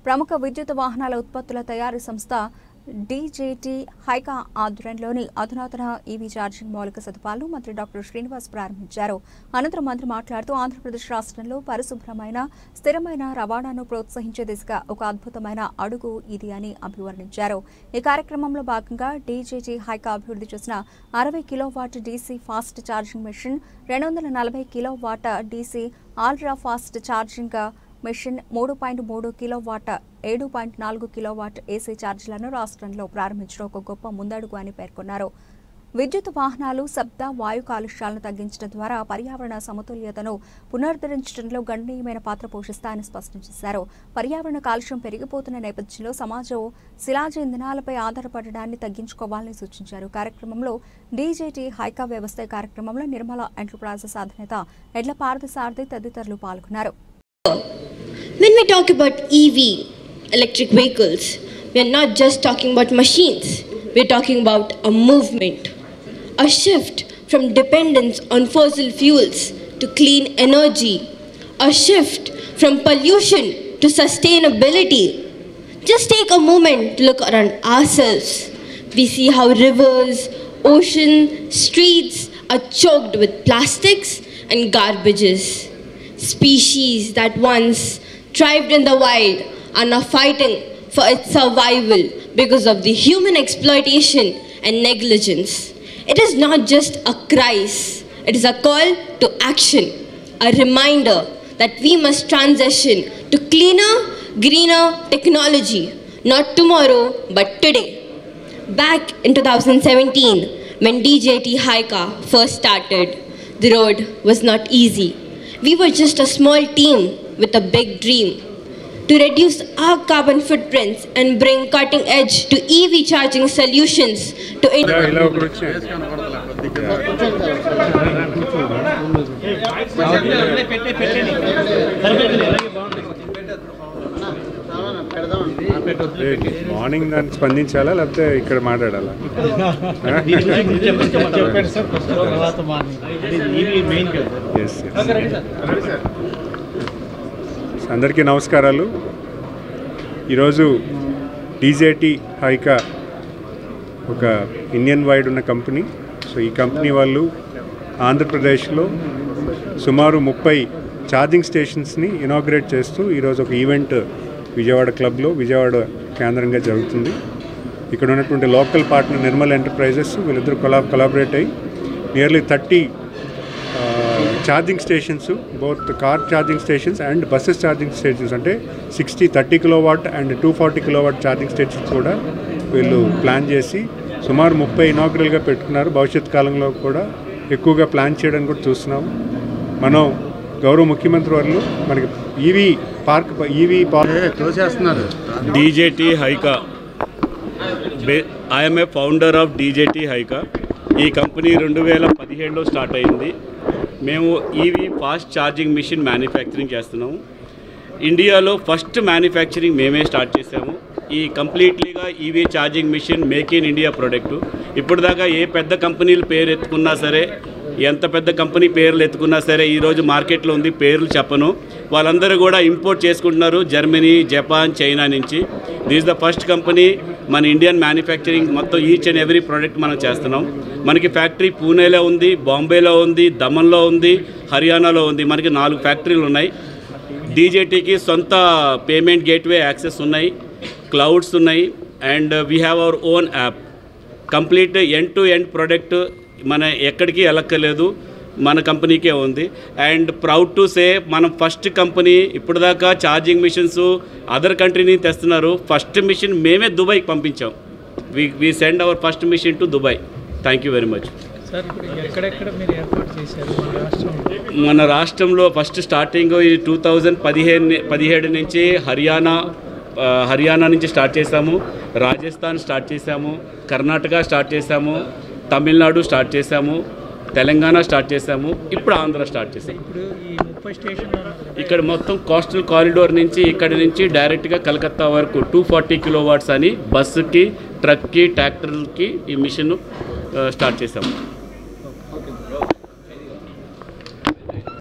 ప్రముఖ విద్యుత్ వాహనాల ఉత్పత్తుల తయారీ సంస్థ డీజేటీ హైకా ఆధ్వర్యంలోని అధునాతన ఈవీ ఛార్జింగ్ మౌలిక సదుపాయాలను మంత్రి డాక్టర్ శ్రీనివాస్ ప్రారంభించారు. అనంతరం మంత్రి మాట్లాడుతూ ఆంధ్రప్రదేశ్ రాష్ట్రంలో పరిశుభ్రమైన స్థిరమైన రవాణాను ప్రోత్సహించే దిశగా ఒక అద్భుతమైన అడుగు ఇది అని అభివర్ణించారు. ఈ కార్యక్రమంలో భాగంగా డీజేటీ హైకా అభివృద్ధి చేసిన 60 kilowatt DC fast charging machine, 240 kilowatt DC ultra fast charging machine, 3.3 kilowatt 7.4 kilowatt AC ఛార్జీలను రాష్ట్రంలో ప్రారంభించడం ఒక గొప్ప ముందడుగు అని పేర్కొన్నారు. విద్యుత్ వాహనాలు శబ్ద వాయు కాలుష్యాలను తగ్గించడం ద్వారా పర్యావరణ సమతుల్యతను పునరుద్ధరించడంలో గణనీయమైన పాత్ర పోషిస్తాయని స్పష్టం చేశారు. పర్యావరణ కాలుష్యం పెరిగిపోతున్న నేపథ్యంలో సమాజం శిలాజ ఇంధనాలపై ఆధారపడడాన్ని తగ్గించుకోవాలని సూచించారు. కార్యక్రమంలో డీజేటీ హైకా వ్యవస్థ కార్యక్రమంలో నిర్మల ఎంటర్ప్రైజెస్ అధినేత ఎడ్ల పార్థసారథి తదితరులు పాల్గొన్నారు. When we talk about EV, electric vehicles, we are not just talking about machines. We are talking about a movement, a shift from dependence on fossil fuels to clean energy, a shift from pollution to sustainability. Just take a moment to look around ourselves. We see how rivers, ocean, streets are choked with plastics and garbages. Species that once thrived in the wild are now fighting for its survival because of the human exploitation and negligence. It is not just a cries, it is a call to action, a reminder that we must transition to cleaner, greener technology, not tomorrow but today. Back in 2017, when DJT Haica first started, the road was not easy. We were just a small team with a big dream to reduce our carbon footprints and bring cutting edge to EV charging solutions to morning దాన్ని స్పందించాలా లేకపోతే ఇక్కడ మాట్లాడాలా? అందరికీ నమస్కారాలు. ఈరోజు DJT హైకా ఒక Indian wide ఉన్న company. So ఈ కంపెనీ వాళ్ళు ఆంధ్రప్రదేశ్లో సుమారు 30 ఛార్జింగ్ స్టేషన్స్ని ఇనాగ్రేట్ చేస్తూ ఈరోజు ఒక ఈవెంట్ విజయవాడ క్లబ్లో విజయవాడ కేంద్రంగా జరుగుతుంది. ఇక్కడ ఉన్నటువంటి లోకల్ పార్ట్నర్ నిర్మల్ ఎంటర్ప్రైజెస్ వీళ్ళిద్దరూ కొలాబరేట్ అయ్యి nearly 30 charging stations, both car charging stations and buses charging stations, అంటే 30 kilowatt and 240 kilowatt charging stations కూడా వీళ్ళు ప్లాన్ చేసి సుమారు 30 ఇనాగ్రల్గా పెట్టుకున్నారు. భవిష్యత్ కాలంలో కూడా ఎక్కువగా ప్లాన్ చేయడానికి కూడా చూస్తున్నాము. మనం గౌరవ ముఖ్యమంత్రి వారు మనకి ఈవీ పార్క్ చేస్తున్నారు. డీజేటీ హైకా, I'm a founder of DJT హైకా. ఈ కంపెనీ 2017లో స్టార్ట్ అయింది. మేము EV fast charging machine manufacturing చేస్తున్నాము. ఇండియాలో ఫస్ట్ మ్యానుఫ్యాక్చరింగ్ మేమే స్టార్ట్ చేసాము. ఈ కంప్లీట్లీగా EV charging machine make in India product. ఇప్పుడు దాకా ఏ పెద్ద కంపెనీలు పేరు ఎత్తుకున్నా సరే, ఎంత పెద్ద కంపెనీ పేర్లు ఎత్తుకున్నా సరే ఈరోజు మార్కెట్లో ఉంది, పేర్లు చెప్పను, వాళ్ళందరూ కూడా ఇంపోర్ట్ చేసుకుంటున్నారు జర్మనీ, జపాన్, చైనా నుంచి. దిస్ ద ఫస్ట్ కంపెనీ మన ఇండియన్ మ్యానుఫ్యాక్చరింగ్ మొత్తం ఈచ్ అండ్ ఎవ్రీ ప్రోడక్ట్ మనం చేస్తున్నాం. మనకి ఫ్యాక్టరీ పూణేలో ఉంది, బాంబేలో ఉంది, దమన్లో ఉంది, హర్యానాలో ఉంది. మనకి 4 ఫ్యాక్టరీలు ఉన్నాయి. డీజేటీకి సొంత పేమెంట్ గేట్వే యాక్సెస్ ఉన్నాయి, క్లౌడ్స్ ఉన్నాయి, and we have our own app. Complete end to end product మన ఎక్కడికి వెళ్ళక్కర్లేదు, మన కంపెనీకే ఉంది. అండ్ ప్రౌడ్ టు సే మనం ఫస్ట్ కంపెనీ. ఇప్పుడు దాకా ఛార్జింగ్ మిషన్స్ అదర్ కంట్రీని తెస్తున్నారు, ఫస్ట్ మిషన్ మేమే దుబాయ్కి పంపించాం. We send our first mission to Dubai. Thank you very much. మన రాష్ట్రంలో ఫస్ట్ స్టార్టింగ్ 2017 నుంచి హర్యానా నుంచి స్టార్ట్ చేశాము, రాజస్థాన్ స్టార్ట్ చేశాము, కర్ణాటక స్టార్ట్ చేశాము, తమిళనాడు స్టార్ట్ చేశాము, తెలంగాణ స్టార్ట్ చేశాము, ఇప్పుడు ఆంధ్ర స్టార్ట్ చేశాము. ఇక్కడ మొత్తం కోస్టల్ కారిడోర్ నుంచి ఇక్కడ నుంచి డైరెక్ట్గా కలకత్తా వరకు 240 కిలోవాట్స్ అని బస్సుకి, ట్రక్కి, ట్రాక్టర్కి ఈ మిషన్ స్టార్ట్ చేశాము.